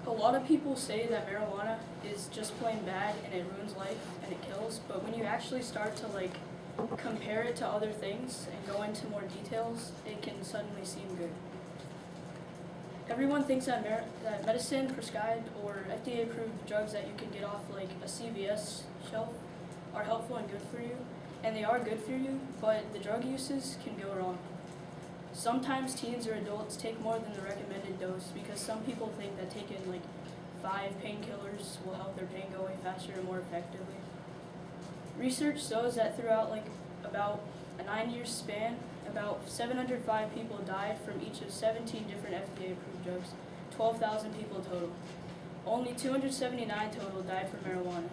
A lot of people say that marijuana is just plain bad and it ruins life and it kills, but when you actually start to compare it to other things and go into more details, it can suddenly seem good. Everyone thinks that that medicine, prescribed, or FDA-approved drugs that you can get off like a CVS shelf are helpful and good for you, and they are good for you, but the drug uses can go wrong. Sometimes teens or adults take more than the recommended dose because some people think that taking 5 painkillers will help their pain go away faster and more effectively. Research shows that throughout about a 9-year span, about 705 people died from each of 17 different FDA-approved drugs, 12,000 people total. Only 279 total died from marijuana.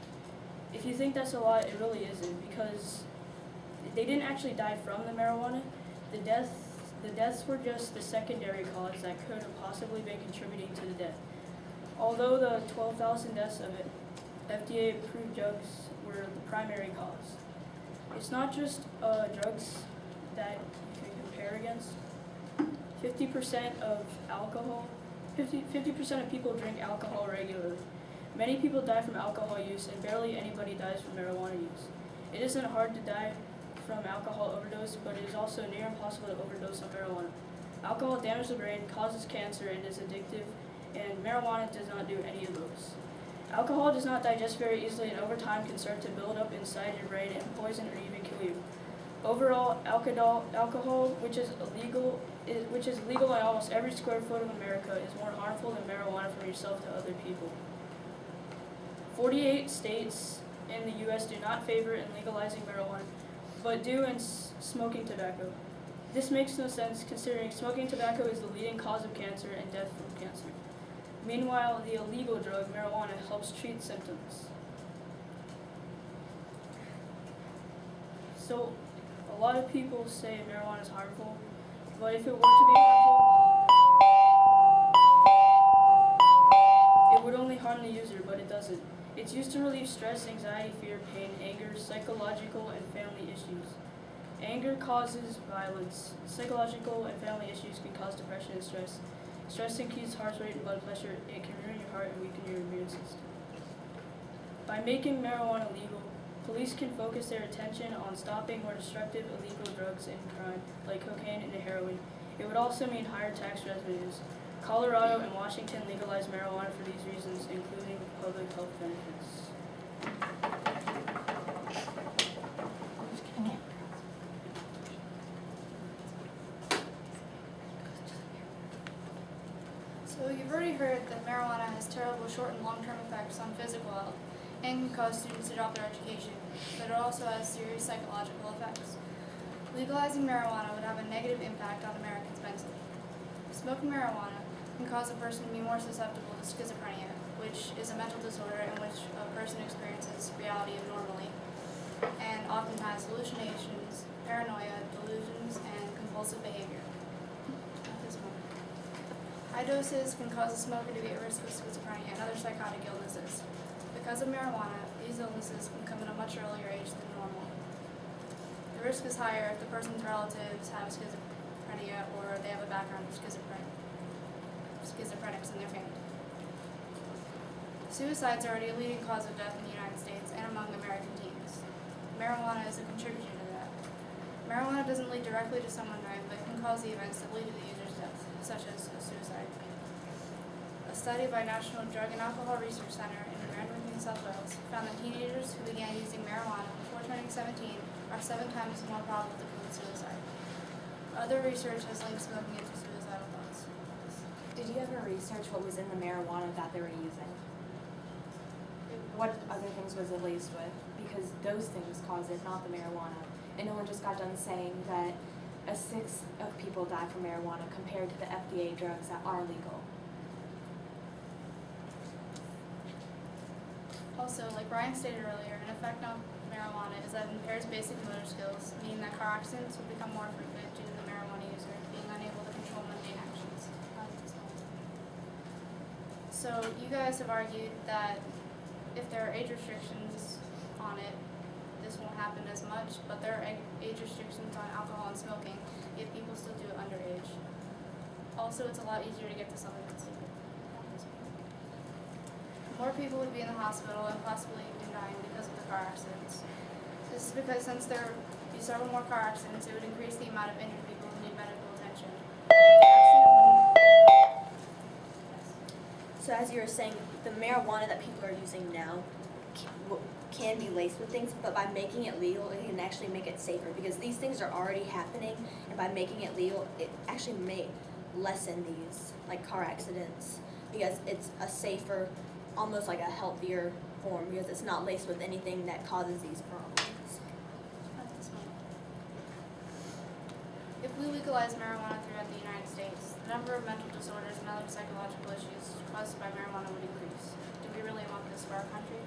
If you think that's a lot, it really isn't, because they didn't actually die from the marijuana. The deaths were just the secondary cause that could have possibly been contributing to the death. Although the 12,000 deaths of FDA-approved drugs were the primary cause. It's not just drugs that you can compare against. 50% of alcohol, 50% of people drink alcohol regularly. Many people die from alcohol use, and barely anybody dies from marijuana use. It isn't hard to die from alcohol overdose, but it is also near impossible to overdose on marijuana. Alcohol damages the brain, causes cancer, and is addictive, and marijuana does not do any of those. Alcohol does not digest very easily, and over time can start to build up inside your brain and poison or even kill you. Overall, alcohol, which is legal in almost every square foot of America, is more harmful than marijuana from yourself to other people. 48 states in the U.S. do not favor in legalizing marijuana, but do in smoking tobacco. This makes no sense considering smoking tobacco is the leading cause of cancer and death from cancer. Meanwhile, the illegal drug marijuana helps treat symptoms. So, a lot of people say marijuana is harmful, but if it were to be harmful, it would only harm the user, but it doesn't. It's used to relieve stress, anxiety, fear, pain, anger, psychological, and family issues. Anger causes violence. Psychological and family issues can cause depression and stress. Stress increases heart rate and blood pressure. It can ruin your heart and weaken your immune system. By making marijuana legal, police can focus their attention on stopping more destructive illegal drugs and crime, like cocaine and heroin. It would also mean higher tax revenues. Colorado and Washington legalized marijuana for these reasons, including public health benefits. So you've already heard that marijuana has terrible short and long-term effects on physical health and can cause students to drop their education, but it also has serious psychological effects. Legalizing marijuana would have a negative impact on Americans mentally. Smoking marijuana can cause a person to be more susceptible to schizophrenia, which is a mental disorder in which a person experiences reality abnormally and often has hallucinations, paranoia, delusions, and compulsive behavior. High doses can cause a smoker to be at risk of schizophrenia and other psychotic illnesses. Because of marijuana, these illnesses can come at a much earlier age than normal. The risk is higher if the person's relatives have schizophrenia or they have a background of schizophrenics in their family. Suicide is already a leading cause of death in the United States and among American teens. Marijuana is a contributor to that. Marijuana doesn't lead directly to someone dying, but can cause the events that lead to the user's death, such as a suicide. A study by National Drug and Alcohol Research Center in Randwick, New South Wales, found that teenagers who began using marijuana before turning 17 are 7 times more probable to commit suicide. Other research has linked smoking into suicidal thoughts. Did you ever research what was in the marijuana that they were using? What other things was it laced with? Because those things cause it, not the marijuana. And no one just got done saying that a sixth of people die from marijuana compared to the FDA drugs that are legal. Also, like Brian stated earlier, an effect of marijuana is that it impairs basic motor skills, meaning that car accidents will become more frequent due to the marijuana user being unable to control mundane actions. So you guys have argued that if there are age restrictions on it, this won't happen as much, but there are age restrictions on alcohol and smoking if people still do it underage. Also, it's a lot easier to get to something that's legal. more people would be in the hospital and possibly even dying because of the car accidents. This is because since there would be several more car accidents, it would increase the amount of injured people who need medical attention. So as you were saying, the marijuana that people are using now can be laced with things, but by making it legal, it can actually make it safer because these things are already happening, and by making it legal, it actually may lessen these like car accidents because it's a safer, almost like a healthier form because it's not laced with anything that causes these problems. If we legalize marijuana throughout the United States, the number of mental disorders and other psychological issues caused by marijuana would increase. Do we really want this for our country?